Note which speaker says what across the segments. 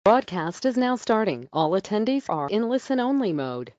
Speaker 1: Broadcast is now starting. All attendees are in listen-only mode.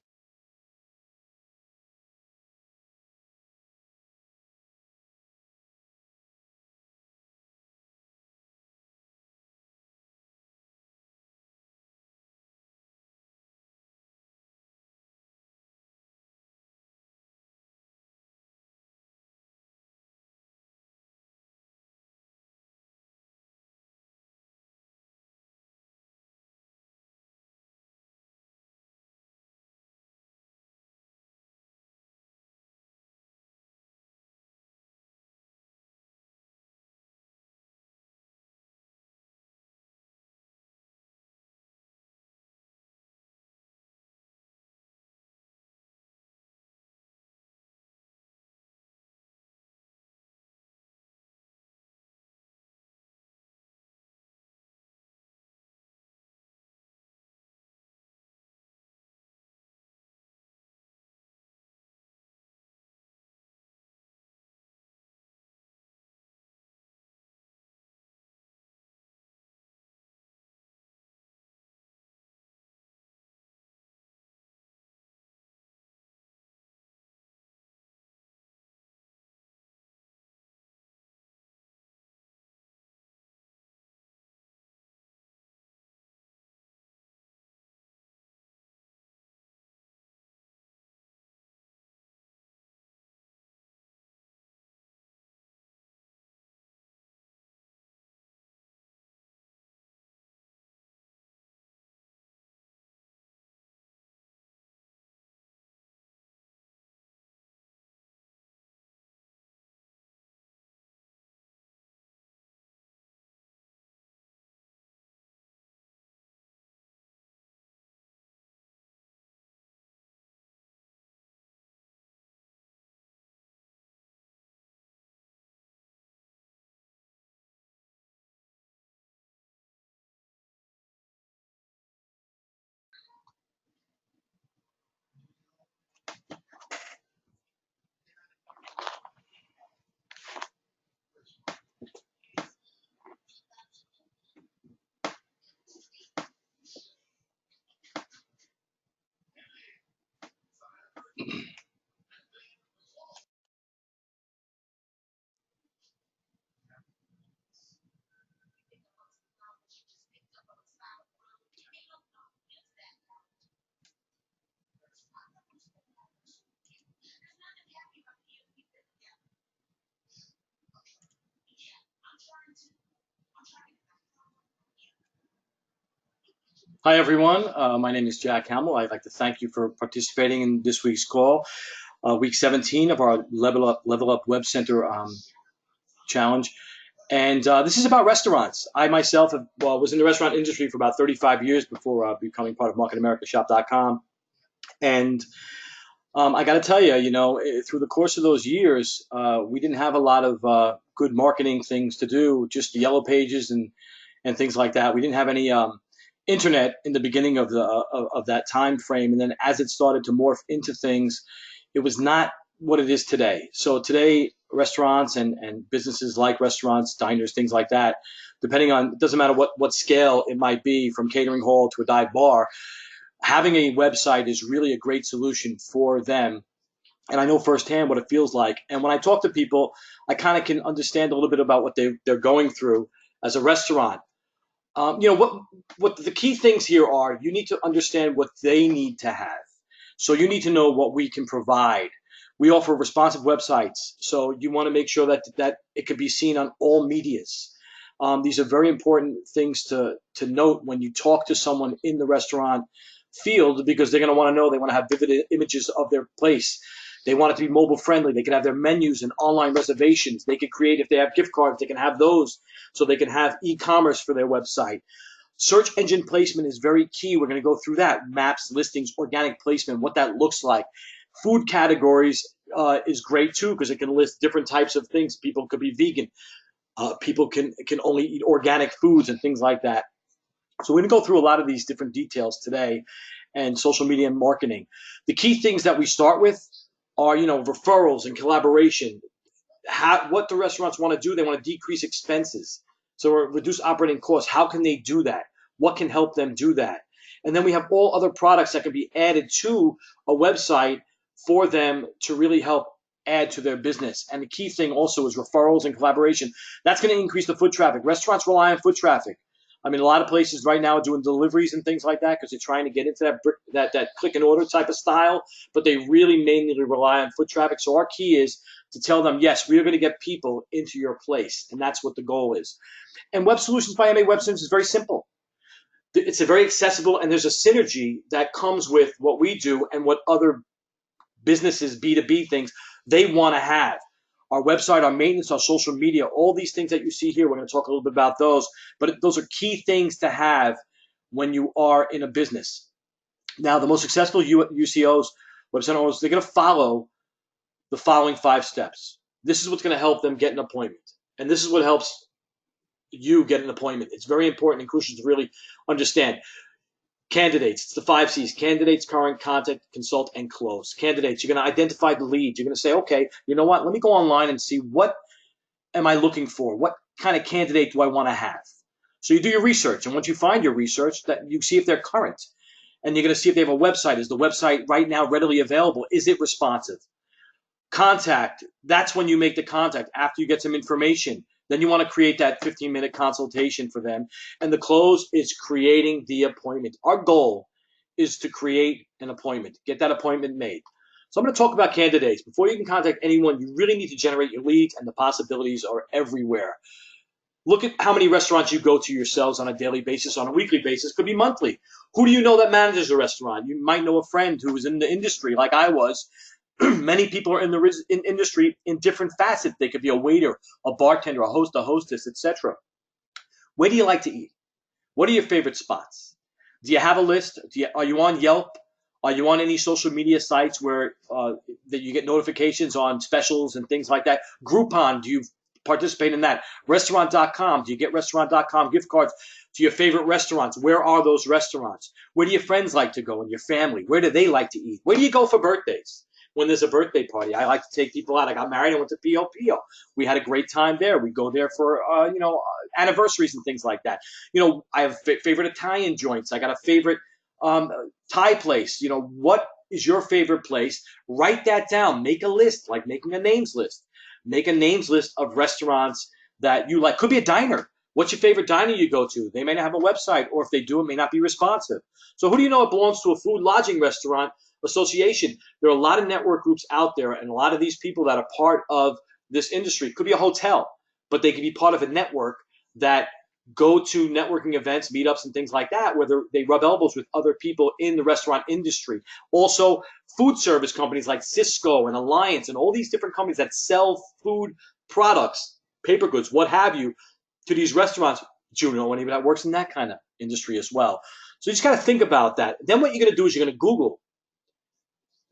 Speaker 2: Hi, everyone. My name is Jack Hamill. I'd like to thank you for participating in this week's call, week 17 of our Level Up Web Center challenge. And this is about restaurants. I myself was in the restaurant industry for about 35 years before becoming part of MarketAmericaShop.com. And I got to tell you, through the course of those years, we didn't have a lot of good marketing things to do, just the yellow pages and things like that. We didn't have any internet in the beginning of that time frame, and then as it started to morph into things, it was not what it is today. So today, restaurants and businesses like restaurants, diners, things like that, depending on, it doesn't matter what scale it might be, from catering hall to a dive bar, having a website is really a great solution for them. And I know firsthand what it feels like. And when I talk to people, I kind of can understand a little bit about what they're going through as a restaurant. What the key things here are: you need to understand what they need to have. So you need to know what we can provide. We offer responsive websites, so you want to make sure that it can be seen on all medias. These are very important things to note when you talk to someone in the restaurant field, because they're going to want to know. They want to have vivid images of their place. They want it to be mobile friendly. They can have their menus and online reservations. They can create, if they have gift cards, they can have those, so they can have e-commerce for their website. Search engine placement is very key. We're going to go through that: maps, listings, organic placement, what that looks like. Food categories is great too, because it can list different types of things. People could be vegan. People can only eat organic foods and things like that. So we're going to go through a lot of these different details today, and social media and marketing. The key things that we start with are, referrals and collaboration. What the restaurants want to do, they want to decrease expenses, so reduce operating costs. How can they do that? what can help them do that. And then we have all other products that can be added to a website for them to really help add to their business. And the key thing also is referrals and collaboration. That's going to increase the foot traffic. Restaurants rely on foot traffic. I mean, a lot of places right now are doing deliveries and things like that because they're trying to get into that click and order type of style, but they really mainly rely on foot traffic. So our key is to tell them, yes, we are going to get people into your place, and that's what the goal is. And Web Solutions by MA Web Solutions is very simple. It's a very accessible, and there's a synergy that comes with what we do and what other businesses, B2B things, they want to have. Our website, our maintenance, our social media, all these things that you see here, we're going to talk a little bit about those, but those are key things to have when you are in a business. Now, the most successful UCOs, website owners, they're going to follow the following 5 steps. This is what's going to help them get an appointment, and this is what helps you get an appointment. It's very important and crucial to really understand. Candidates, it's the 5 C's: candidates, current, contact, consult, and close. Candidates, you're going to identify the lead. You're going to say, okay, you know what? Let me go online and see what am I looking for? What kind of candidate do I want to have? So you do your research, and once you find your research, that you see if they're current, and you're going to see if they have a website. Is the website right now readily available? Is it responsive? Contact, that's when you make the contact after you get some information. Then you want to create that 15-minute consultation for them. And the close is creating the appointment. Our goal is to create an appointment, get that appointment made. So I'm going to talk about candidates. Before you can contact anyone, you really need to generate your leads, and the possibilities are everywhere. Look at how many restaurants you go to yourselves on a daily basis, on a weekly basis, could be monthly. Who do you know that manages a restaurant? You might know a friend who was in the industry like I was. Many people are in the industry in different facets. They could be a waiter, a bartender, a host, a hostess, etc. Where do you like to eat? What are your favorite spots? Do you have a list? Are you on Yelp? Are you on any social media sites where that you get notifications on specials and things like that? Groupon, do you participate in that? Restaurant.com, do you get Restaurant.com gift cards to your favorite restaurants? Where are those restaurants? Where do your friends like to go and your family? Where do they like to eat? Where do you go for birthdays? When there's a birthday party, I like to take people out. I got married. I went to Pio Pio. We had a great time there. We go there for anniversaries and things like that. I have favorite Italian joints. I got a favorite Thai place. What is your favorite place? Write that down. Make a list, like making a names list. Make a names list of restaurants that you like. Could be a diner. What's your favorite diner you go to? They may not have a website, or if they do, it may not be responsive. So who do you know it belongs to a food lodging restaurant association? There are a lot of network groups out there, and a lot of these people that are part of this industry. Could be a hotel, but they could be part of a network that go to networking events, meetups, and things like that, where they rub elbows with other people in the restaurant industry. Also, food service companies like Cisco and Alliance and all these different companies that sell food products, paper goods, what have you, to these restaurants. Do you know anybody that works in that kind of industry as well? So you just got to think about that. Then what you're going to do is you're going to Google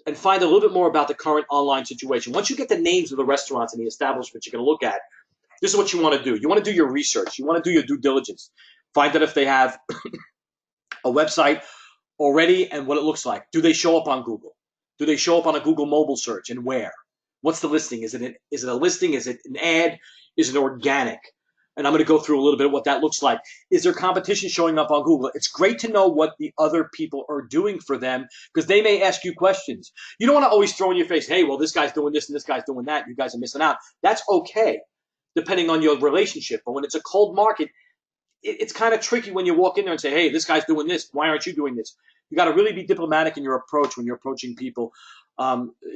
Speaker 2: and find a little bit more about the current online situation. Once you get the names of the restaurants and the establishments you're going to look at, this is what you want to do. You want to do your research. You want to do your due diligence. Find out if they have a website already and what it looks like. Do they show up on Google? Do they show up on a Google mobile search, and where? What's the listing? Is it a listing? Is it an ad? Is it organic? And I'm going to go through a little bit of what that looks like. Is there competition showing up on Google? It's great to know what the other people are doing for them, because they may ask you questions. You don't want to always throw in your face, hey, well, this guy's doing this and this guy's doing that. You guys are missing out. That's okay, depending on your relationship. But when it's a cold market, it's kind of tricky when you walk in there and say, hey, this guy's doing this. Why aren't you doing this? You got to really be diplomatic in your approach when you're approaching people.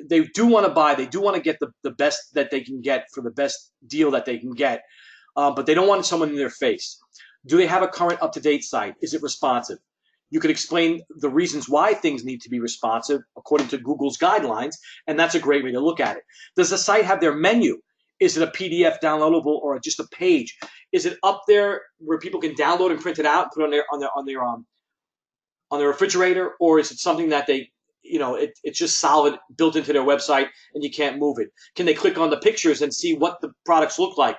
Speaker 2: They do want to buy. They do want to get the best that they can get for the best deal that they can get. But they don't want someone in their face. Do they have a current up-to-date site? Is it responsive? You could explain the reasons why things need to be responsive according to Google's guidelines, and that's a great way to look at it. Does the site have their menu? Is it a PDF downloadable or just a page? Is it up there where people can download and print it out and put it on their refrigerator, or is it something that it's just solid built into their website and you can't move it? Can they click on the pictures and see what the products look like?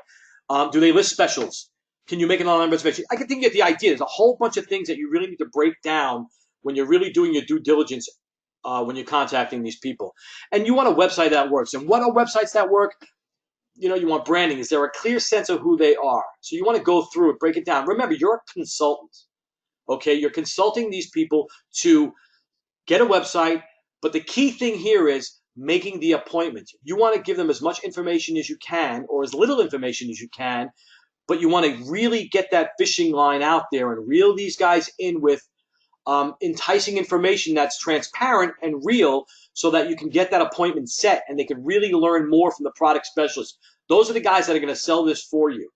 Speaker 2: Do they list specials? Can you make an online reservation? I can think you get the idea. There's a whole bunch of things that you really need to break down when you're really doing your due diligence when you're contacting these people. And you want a website that works. And what are websites that work? You want branding. Is there a clear sense of who they are? So you want to go through it, break it down. Remember, you're a consultant. Okay, you're consulting these people to get a website, but the key thing here is making the appointment. You want to give them as much information as you can, or as little information as you can, but you want to really get that fishing line out there and reel these guys in with enticing information that's transparent and real, so that you can get that appointment set and they can really learn more from the product specialist. Those are the guys that are going to sell this for you.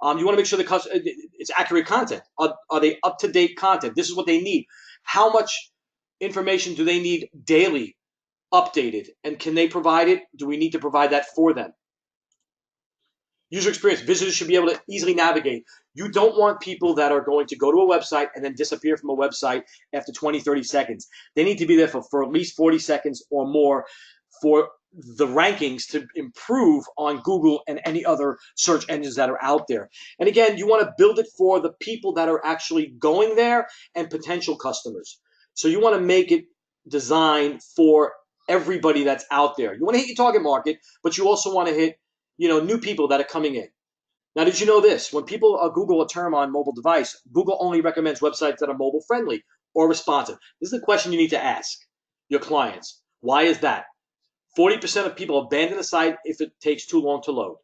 Speaker 2: You want to make sure it's accurate content. Are they up-to-date content? This is what they need. How much information do they need daily updated? And can they provide it? Do we need to provide that for them? User experience. Visitors should be able to easily navigate. You don't want people that are going to go to a website and then disappear from a website after 20, 30 seconds. They need to be there for at least 40 seconds or more for the rankings to improve on Google and any other search engines that are out there. And again, you want to build it for the people that are actually going there and potential customers. So you want to make it designed for everybody that's out there. You want to hit your target market, but you also want to hit new people that are coming in. Now, did you know this? When people Google a term on mobile device, Google only recommends websites that are mobile friendly or responsive. This is the question you need to ask your clients. Why is that? 40% of people abandon a site if it takes too long to load.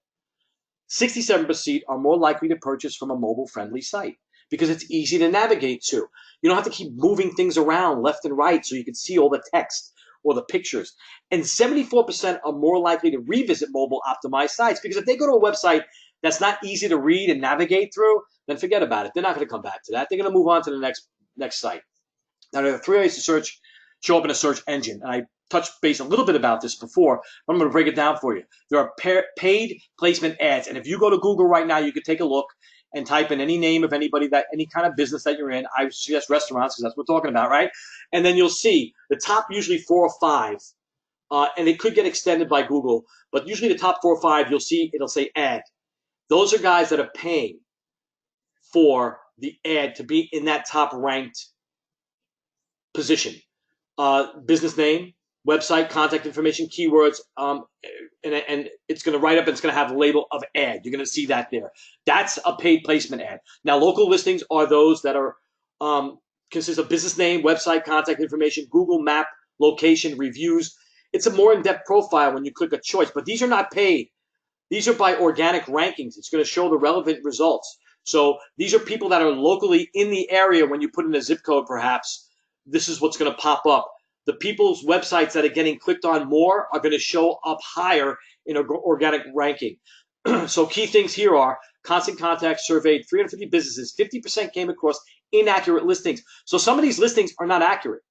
Speaker 2: 67% are more likely to purchase from a mobile friendly site because it's easy to navigate to. You don't have to keep moving things around left and right so you can see all the text or the pictures. And 74% are more likely to revisit mobile optimized sites, because if they go to a website that's not easy to read and navigate through, then forget about it. They're not going to come back to that. They're going to move on to the next site. Now, there are 3 ways to show up in a search engine. And I touched base a little bit about this before, but I'm going to break it down for you. There are paid placement ads. And if you go to Google right now, you can take a look and type in any name of anybody, any kind of business that you're in. I would suggest restaurants, because that's what we're talking about, right? And then you'll see the top usually 4 or 5, and it could get extended by Google, but usually the top 4 or 5, you'll see it'll say ad. Those are guys that are paying for the ad to be in that top ranked position. Business name, website, contact information, keywords, and it's going to write up and it's going to have a label of ad. You're going to see that there. That's a paid placement ad. Now, local listings are those that are consist of business name, website, contact information, Google map, location, reviews. It's a more in-depth profile when you click a choice, but these are not paid. These are by organic rankings. It's going to show the relevant results. So these are people that are locally in the area. When you put in a zip code, perhaps, this is what's going to pop up. The people's websites that are getting clicked on more are going to show up higher in organic ranking. So key things here are Constant Contact surveyed 350 businesses. 50% came across inaccurate listings. So some of these listings are not accurate.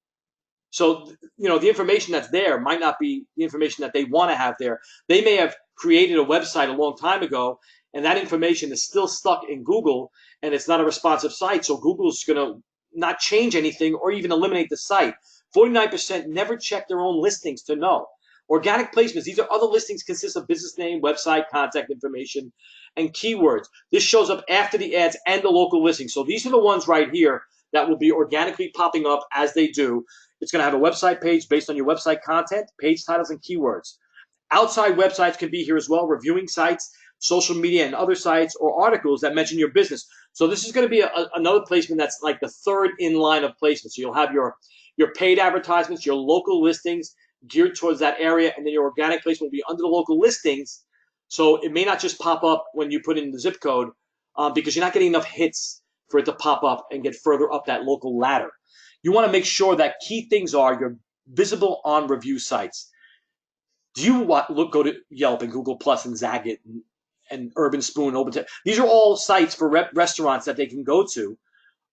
Speaker 2: So, the information that's there might not be the information that they want to have there. They may have created a website a long time ago, and that information is still stuck in Google, and it's not a responsive site. So Google's going to not change anything or even eliminate the site. 49% never check their own listings to know. Organic placements, these are other listings, consist of business name, website, contact information, and keywords. This shows up after the ads and the local listings. So these are the ones right here that will be organically popping up as they do. It's going to have a website page based on your website content, page titles, and keywords. Outside websites can be here as well, reviewing sites, social media, and other sites or articles that mention your business. So this is going to be another placement that's like the third in line of placement. So you'll have your paid advertisements, your local listings geared towards that area, and then your organic placement will be under the local listings. So it may not just pop up when you put in the zip code because you're not getting enough hits for it to pop up and get further up that local ladder. You want to make sure that key things are you're visible on review sites. Do you go to Yelp and Google Plus and Zagat and Urban Spoon? These are all sites for restaurants that they can go to.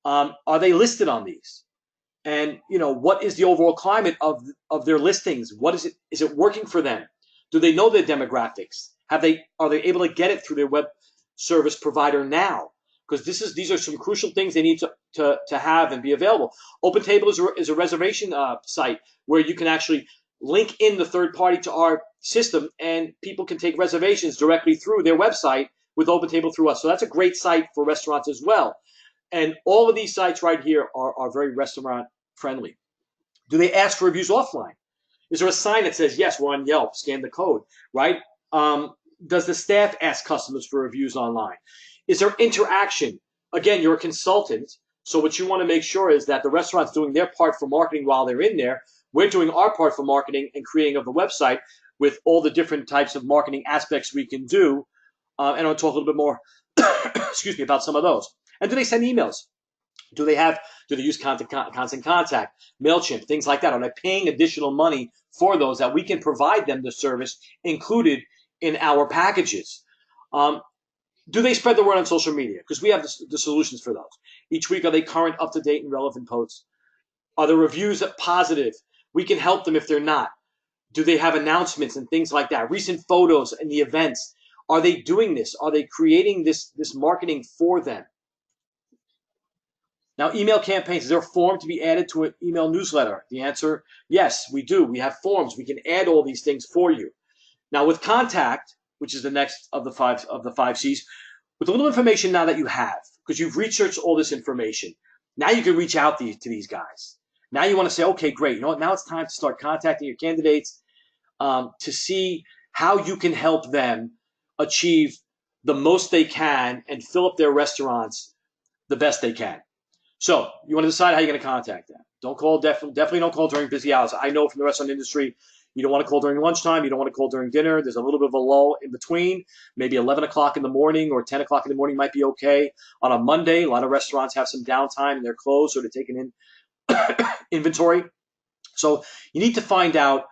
Speaker 2: Are they listed on these? And what is the overall climate of their listings? What is it? Is it working for them? Do they know their demographics? Are they able to get it through their web service provider now? Because these are some crucial things they need to have and be available. OpenTable is a reservation site where you can actually link in the third party to our system, and people can take reservations directly through their website with OpenTable through us. So that's a great site for restaurants as well. And all of these sites right here are very restaurant friendly. Do they ask for reviews offline? Is there a sign that says, yes, we're on Yelp, scan the code, right? Does the staff ask customers for reviews online? Is there interaction? Again, you're a consultant, So what you want to make sure is that the restaurant's doing their part for marketing while they're in there. We're doing our part for marketing and creating of the website with all the different types of marketing aspects we can do. And I'll talk a little bit more, excuse me, about some of those. And do they send emails? Do they use constant contact, MailChimp, things like that? Are they paying additional money for those that we can provide them the service included in our packages? Do they spread the word on social media? Because we have the solutions for those. Each week, are they current, up-to-date, and relevant posts? Are the reviews positive? We can help them if they're not. Do they have announcements and things like that? Recent photos and the events. Are they doing this? Are they creating this marketing for them? Now, email campaigns, is there a form to be added to an email newsletter? The answer, yes, we do. We have forms. We can add all these things for you. Now, with contact, which is the next of the five C's, with a little information now that you have, because you've researched all this information, now you can reach out to these guys. Now you want to say, okay, great. You know what? Now it's time to start contacting your candidates to see how you can help them achieve the most they can and fill up their restaurants the best they can. So you want to decide how you're going to contact them. Don't call, definitely don't call during busy hours. I know from the restaurant industry, you don't want to call during lunchtime. You don't want to call during dinner. There's a little bit of a lull in between. Maybe 11 o'clock in the morning or 10 o'clock in the morning might be okay. On a Monday, a lot of restaurants have some downtime and they're closed, so they're taking in inventory. So you need to find out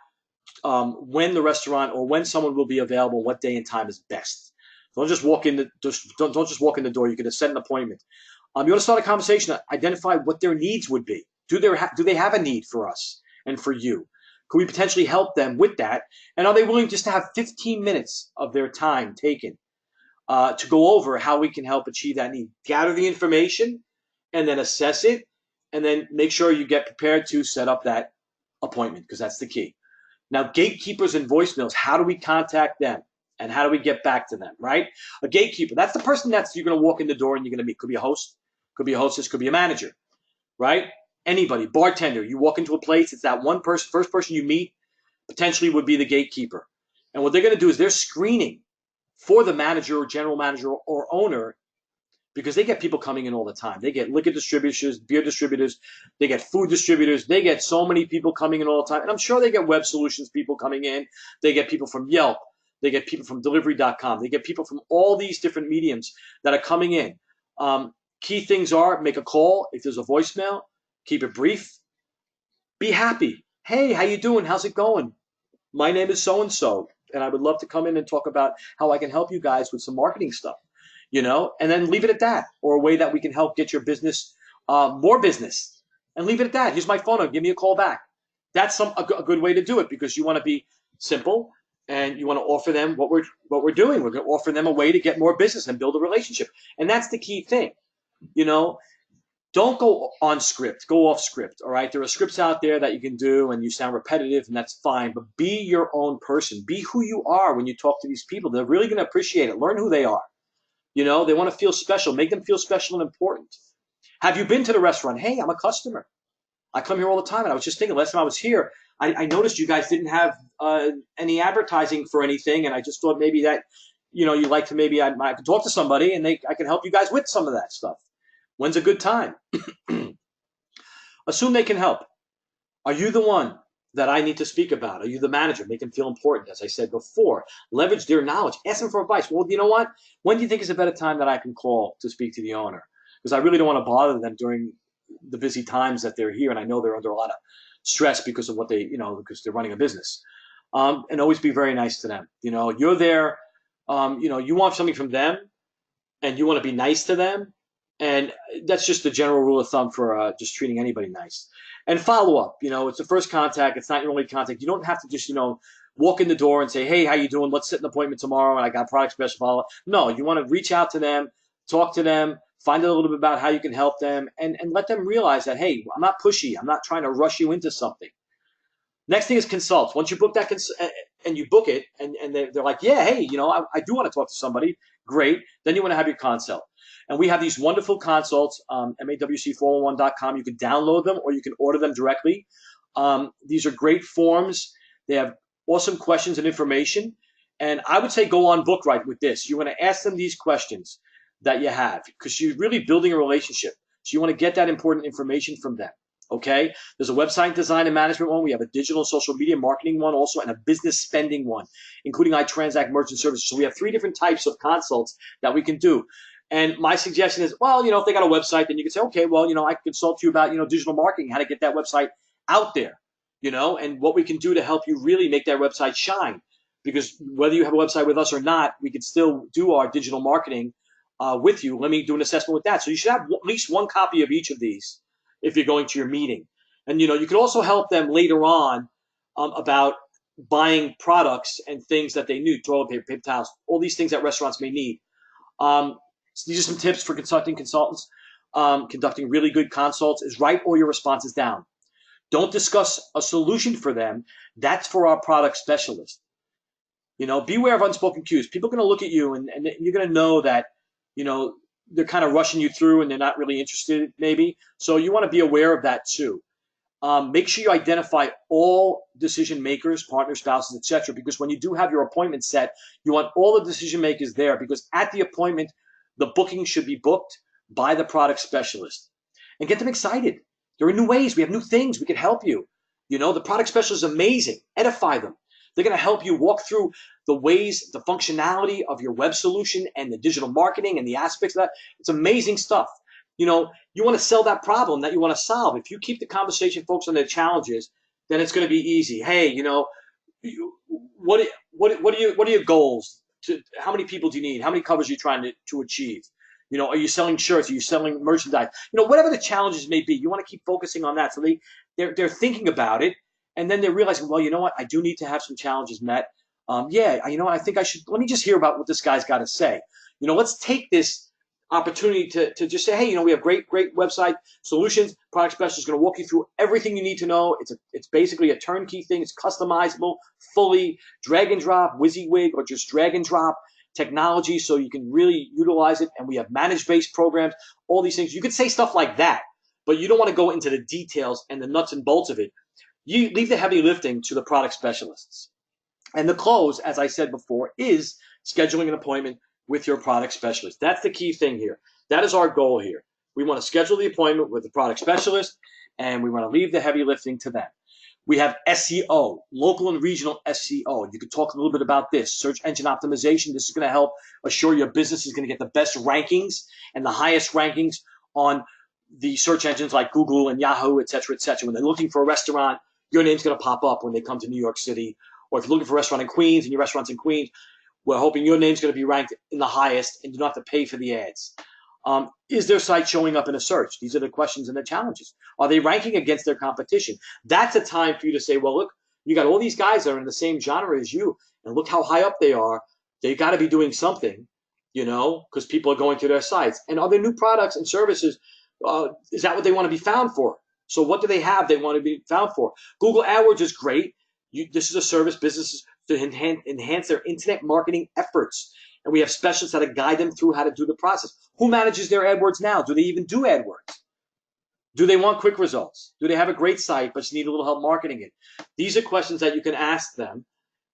Speaker 2: when the restaurant or when someone will be available, what day and time is best. Don't just walk in don't just walk in the door. You can set an appointment. You want to start a conversation, identify what their needs would be. Do they have a need for us and for you? Could we potentially help them with that? And are they willing just to have 15 minutes of their time taken to go over how we can help achieve that need? Gather the information and then assess it, and then make sure you get prepared to set up that appointment, because that's the key. Now, gatekeepers and voicemails, how do we contact them? And how do we get back to them, right? A gatekeeper, that's the person you're going to walk in the door and you're going to meet. Could be a host, could be a hostess, could be a manager, right? Anybody, bartender, you walk into a place, it's that one person, first person you meet, potentially would be the gatekeeper. And what they're going to do is they're screening for the manager or general manager or owner, because they get people coming in all the time. They get liquor distributors, beer distributors, they get food distributors, they get so many people coming in all the time. And I'm sure they get web solutions people coming in. They get people from Yelp. They get people from delivery.com. They get people from all these different mediums that are coming in. Key things are, make a call. If there's a voicemail, keep it brief. Be happy. Hey, how you doing? How's it going? My name is so-and-so, and I would love to come in and talk about how I can help you guys with some marketing stuff, and then leave it at that, or a way that we can help get your business more business, and leave it at that. Here's my phone number. Give me a call back. That's a good way to do it, because you want to be simple. And you want to offer them what we're doing. We're going to offer them a way to get more business and build a relationship. And that's the key thing. Don't go on script. Go off script. All right. There are scripts out there that you can do, and you sound repetitive, and that's fine. But be your own person. Be who you are when you talk to these people. They're really going to appreciate it. Learn who they are. They want to feel special. Make them feel special and important. Have you been to the restaurant? Hey, I'm a customer. I come here all the time, and I was just thinking, last time I was here, I noticed you guys didn't have any advertising for anything, and I just thought maybe that, you'd like to, maybe I could talk to somebody, and I can help you guys with some of that stuff. When's a good time? Assume they can help. Are you the one that I need to speak about? Are you the manager? Make them feel important, as I said before. Leverage their knowledge. Ask them for advice. Well, you know what? When do you think is a better time that I can call to speak to the owner? Because I really don't want to bother them during the busy times that they're here, and I know they're under a lot of stress because of what because they're running a business. And always be very nice to them. You're there. You want something from them, and you want to be nice to them, and that's just the general rule of thumb for just treating anybody nice. And follow up. It's the first contact. It's not your only contact. You don't have to just walk in the door and say, hey, how you doing? Let's set an appointment tomorrow, and I got product special follow. No, you want to reach out to them, talk to them. Find out a little bit about how you can help them, and let them realize that, hey, I'm not pushy. I'm not trying to rush you into something. Next thing is consult. Once you book that and you book it, and they're like, yeah, hey, I do want to talk to somebody. Great. Then you want to have your consult. And we have these wonderful consults, MAWC411.com. You can download them or you can order them directly. These are great forms. They have awesome questions and information. And I would say go on book right with this. You want to ask them these questions that you have, because you're really building a relationship. So you want to get that important information from them. Okay, there's a website design and management one. We have a digital and social media marketing one also, and a business spending one, including I transact merchant services. So we have 3 different types of consults that we can do. And my suggestion is, well, if they got a website, then you can say, okay, well, I can consult you about, digital marketing, how to get that website out there, and what we can do to help you really make that website shine. Because whether you have a website with us or not, we can still do our digital marketing with you. Let me do an assessment with that. So you should have at least 1 copy of each of these if you're going to your meeting. And, you could also help them later on about buying products and things that they need, toilet paper, paper towels, all these things that restaurants may need. So these are some tips for consultants. Conducting really good consults is write all your responses down. Don't discuss a solution for them. That's for our product specialist. Beware of unspoken cues. People are going to look at you and you're going to know that, they're kind of rushing you through and they're not really interested maybe. So you want to be aware of that too. Make sure you identify all decision makers, partners, spouses, etc. Because when you do have your appointment set, you want all the decision makers there, because at the appointment, the booking should be booked by the product specialist. And get them excited. There are new ways. We have new things. We can help you. The product specialist is amazing. Edify them. They're going to help you walk through the ways, the functionality of your web solution and the digital marketing and the aspects of that. It's amazing stuff. You want to sell that problem that you want to solve. If you keep the conversation focused on the challenges, then it's going to be easy. Hey, what are your goals? How many people do you need? How many covers are you trying to achieve? Are you selling shirts? Are you selling merchandise? Whatever the challenges may be, you want to keep focusing on that. So they're thinking about it, and then they're realizing, well, you know what? I do need to have some challenges met. I think I should. Let me just hear about what this guy's got to say. Let's take this opportunity to just say, hey, we have great website solutions. Product specialist is going to walk you through everything you need to know. It's basically a turnkey thing. It's customizable, fully drag and drop, WYSIWYG, or just drag and drop technology, so you can really utilize it. And we have managed-based programs, all these things. You could say stuff like that, but you don't want to go into the details and the nuts and bolts of it. You leave the heavy lifting to the product specialists. And the close, as I said before, is scheduling an appointment with your product specialist. That's the key thing here. That is our goal here. We want to schedule the appointment with the product specialist, and we want to leave the heavy lifting to them. We have SEO, local and regional SEO. You could talk a little bit about this. Search engine optimization. This is going to help assure your business is going to get the best rankings and the highest rankings on the search engines like Google and Yahoo, et cetera, et cetera. When they're looking for a restaurant, your name's going to pop up when they come to New York City. Or if you're looking for a restaurant in Queens and your restaurant's in Queens, we're hoping your name's going to be ranked in the highest and you don't have to pay for the ads. Is their site showing up in a search? These are the questions and the challenges. Are they ranking against their competition? That's a time for you to say, well, look, you got all these guys that are in the same genre as you, and look how high up they are. They got to be doing something, because people are going to their sites. And are there new products and services? Is that what they want to be found for? So what do they have they want to be found for? Google AdWords is great. This is a service businesses to enhance their internet marketing efforts. And we have specialists that guide them through how to do the process. Who manages their AdWords now? Do they even do AdWords? Do they want quick results? Do they have a great site but just need a little help marketing it? These are questions that you can ask them,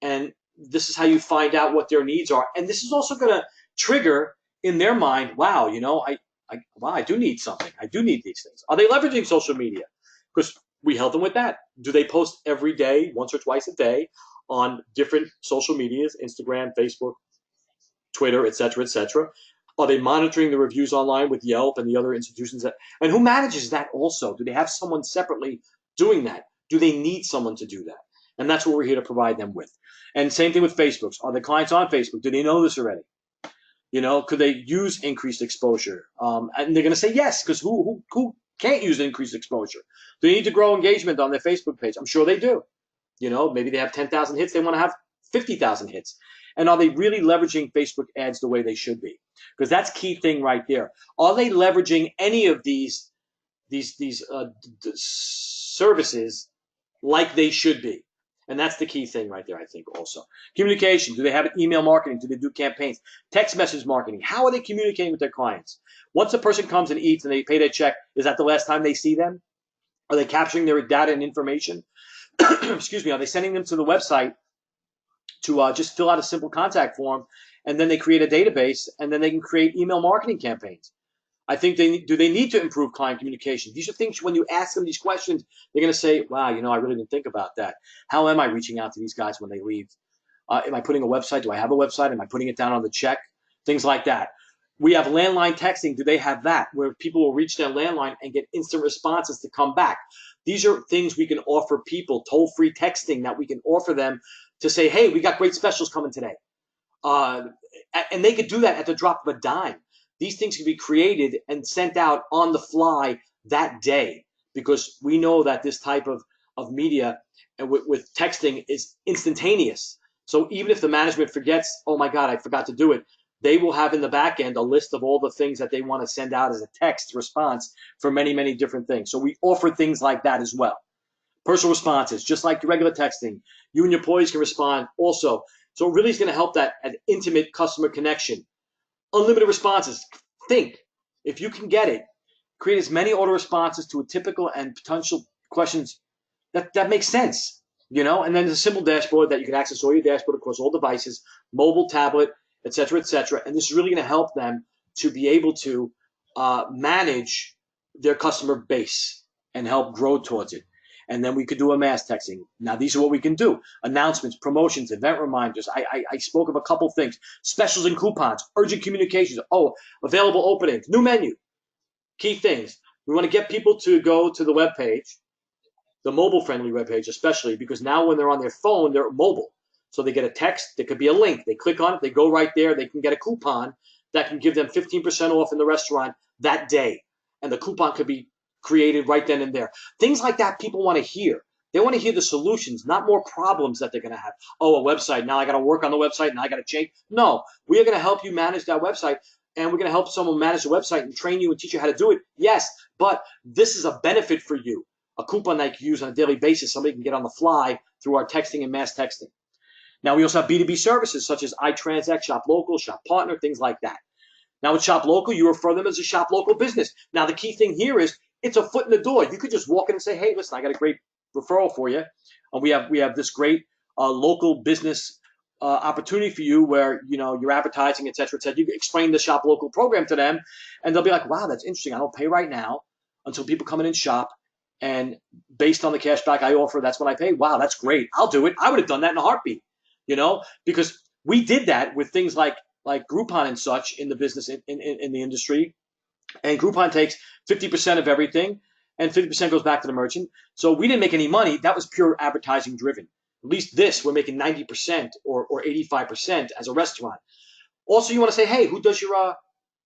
Speaker 2: and this is how you find out what their needs are. And this is also going to trigger in their mind, wow, I do need something. I do need these things. Are they leveraging social media? Because we help them with that. Do they post every day, once or twice a day, on different social medias, Instagram, Facebook, Twitter, et cetera, et cetera? Are they monitoring the reviews online with Yelp and the other institutions? And who manages that also? Do they have someone separately doing that? Do they need someone to do that? And that's what we're here to provide them with. And same thing with Facebook. Are the clients on Facebook? Do they know this already? Could they use increased exposure? And they're going to say yes, because who can't use increased exposure? Do they need to grow engagement on their Facebook page? I'm sure they do. Maybe they have 10,000 hits. They want to have 50,000 hits. And are they really leveraging Facebook ads the way they should be? Because that's key thing right there. Are they leveraging any of these services like they should be? And that's the key thing right there, I think, also. Communication. Do they have email marketing? Do they do campaigns? Text message marketing. How are they communicating with their clients? Once a person comes and eats and they pay their check, is that the last time they see them? Are they capturing their data and information? Excuse me. Are they sending them to the website to just fill out a simple contact form, and then they create a database, and then they can create email marketing campaigns? I think do they need to improve client communication? These are things when you ask them these questions, they're going to say, wow, I really didn't think about that. How am I reaching out to these guys when they leave? Am I putting a website? Do I have a website? Am I putting it down on the check? Things like that. We have landline texting. Do they have that, where people will reach their landline and get instant responses to come back? These are things we can offer people, toll-free texting that we can offer them to say, hey, we got great specials coming today. And they could do that at the drop of a dime. These things can be created and sent out on the fly that day, because we know that this type of media and with texting is instantaneous. So even if the management forgets, oh my God, I forgot to do it, they will have in the back end a list of all the things that they want to send out as a text response for many, many different things. So we offer things like that as well. Personal responses, just like regular texting. You and your employees can respond also. So it really is going to help that intimate customer connection. Unlimited responses. Think, if you can get it, create as many auto responses to a typical and potential questions that makes sense, and then there's a simple dashboard that you can access all your dashboard across all devices, mobile, tablet, et cetera, and this is really going to help them to be able to manage their customer base and help grow towards it. And then we could do a mass texting. Now, these are what we can do. Announcements, promotions, event reminders. I spoke of a couple things. Specials and coupons, urgent communications. Oh, available openings, new menu. Key things. We want to get people to go to the web page, the mobile-friendly web page especially, because now when they're on their phone, they're mobile. So they get a text. There could be a link. They click on it. They go right there. They can get a coupon that can give them 15% off in the restaurant that day. And the coupon could be created right then and there. Things like that people want to hear. They want to hear the solutions, not more problems that they're going to have. Oh, a website. Now I got to work on the website. Now I got to change. No, we are going to help you manage that website, and we're going to help someone manage the website and train you and teach you how to do it. Yes, but this is a benefit for you. A coupon that you can use on a daily basis. Somebody can get on the fly through our texting and mass texting. Now we also have B2B services such as iTransact, Shop Local, Shop Partner, things like that. Now with Shop Local, you refer them as a Shop Local business. Now the key thing here is it's a foot in the door. You could just walk in and say, hey, listen, I got a great referral for you. We have this great local business opportunity for you where, you're advertising, et cetera, et cetera. You can explain the Shop Local program to them, and they'll be like, wow, that's interesting. I don't pay right now until people come in and shop. And based on the cash back I offer, that's when I pay. Wow, that's great. I'll do it. I would have done that in a heartbeat, because we did that with things like Groupon and such in the business, in the industry. And Groupon takes 50% of everything, and 50% goes back to the merchant. So we didn't make any money. That was pure advertising driven. At least this, we're making 90% or 85% as a restaurant. Also, you want to say, hey, who does your,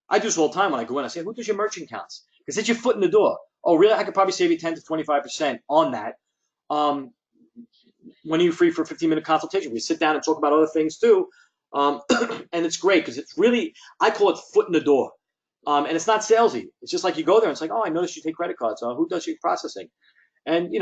Speaker 2: I do this all the time when I go in. I say, who does your merchant counts? Because it's your foot in the door. Oh, really? I could probably save you 10 to 25% on that. When are you free for a 15-minute consultation? We sit down and talk about other things too. And it's great because it's really, I call it foot in the door. And it's not salesy. It's just like you go there and it's like, oh, I noticed you take credit cards. Who does your processing? And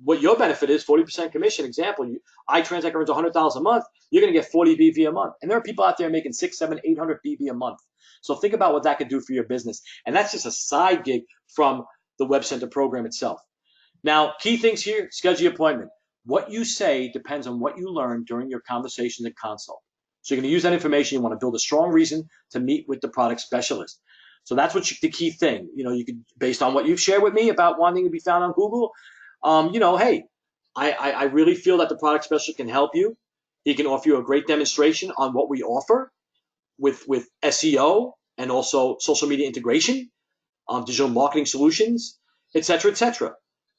Speaker 2: what your benefit is, 40% commission. Example, iTransact earns $100 a month. You're going to get 40 BV a month. And there are people out there making 600, 700, 800 BV a month. So think about what that could do for your business. And that's just a side gig from the WebCenter program itself. Now, key things here, schedule your appointment. What you say depends on what you learn during your conversations and consult. So you're going to use that information. You want to build a strong reason to meet with the product specialist. So that's the key thing. You could, based on what you've shared with me about wanting to be found on Google, hey, I really feel that the product specialist can help you. He can offer you a great demonstration on what we offer with SEO and also social media integration, digital marketing solutions, et cetera, et cetera.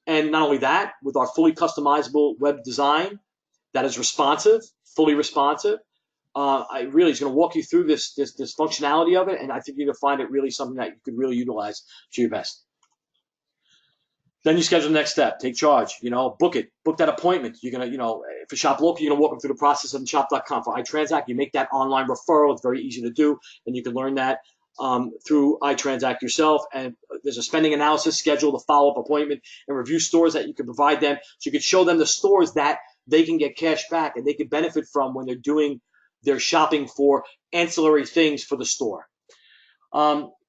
Speaker 2: And not only that, with our fully customizable web design that is responsive, fully responsive, I really is going to walk you through this functionality of it, and I think you're going to find it really something that you could really utilize to your best. Then you schedule the next step. Take charge. Book it. Book that appointment. You're going to, for Shop Local, you're going to walk them through the process of shop.com. For iTransact, you make that online referral. It's very easy to do, and you can learn that through iTransact yourself. And there's a spending analysis schedule, the follow-up appointment, and review stores that you can provide them. So you could show them the stores that they can get cash back and they can benefit from when they're doing their shopping for ancillary things for the store.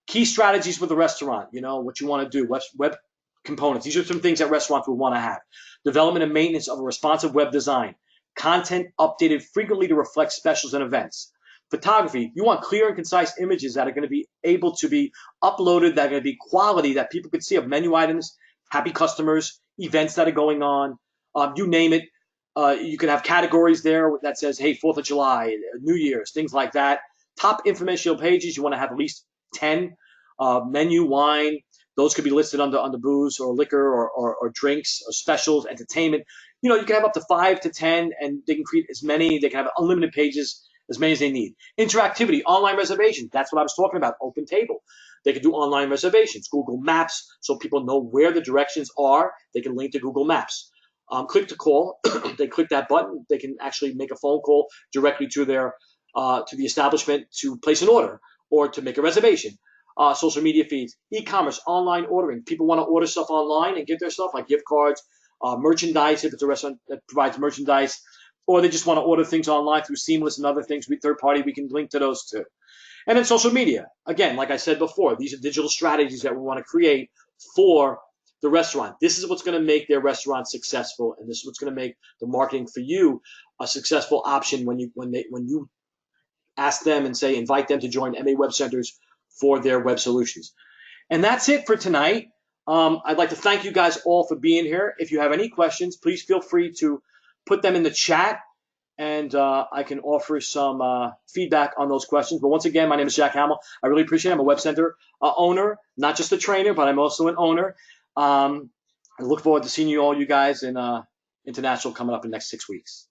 Speaker 2: Key strategies with the restaurant, what you want to do, web components. These are some things that restaurants would want to have. Development and maintenance of a responsive web design. Content updated frequently to reflect specials and events. photography. You want clear and concise images that are going to be able to be uploaded, that are going to be quality, that people can see of menu items, happy customers, events that are going on, you name it. You can have categories there that says, hey, 4th of July, New Year's, things like that. Top informational pages, you want to have at least 10. Menu, wine, those could be listed under booze or liquor or drinks or specials, entertainment. You know, you can have up to 5 to 10, and they can create as many. They can have unlimited pages, as many as they need. Interactivity, online reservations. That's what I was talking about, open table. They can do online reservations, Google Maps, so people know where the directions are. They can link to Google Maps. Click to call. They click that button. They can actually make a phone call directly to their to the establishment to place an order or to make a reservation. Social media feeds, e-commerce, online ordering. People want to order stuff online and get their stuff like gift cards, merchandise if it's a restaurant that provides merchandise, or they just want to order things online through Seamless and other things. Third party, we can link to those too. And then social media. Again, like I said before, these are digital strategies that we want to create for the restaurant. This is what's going to make their restaurant successful, and this is what's going to make the marketing for you a successful option when you ask them and say invite them to join MA Web Centers for their web solutions. And that's it for tonight. I'd like to thank you guys all for being here. If you have any questions, please feel free to put them in the chat, and I can offer some feedback on those questions. But once again, my name is Jack Hamill. I really appreciate it. I'm a Web Center owner, not just a trainer, but I'm also an owner. I look forward to seeing you guys in International coming up in the next 6 weeks.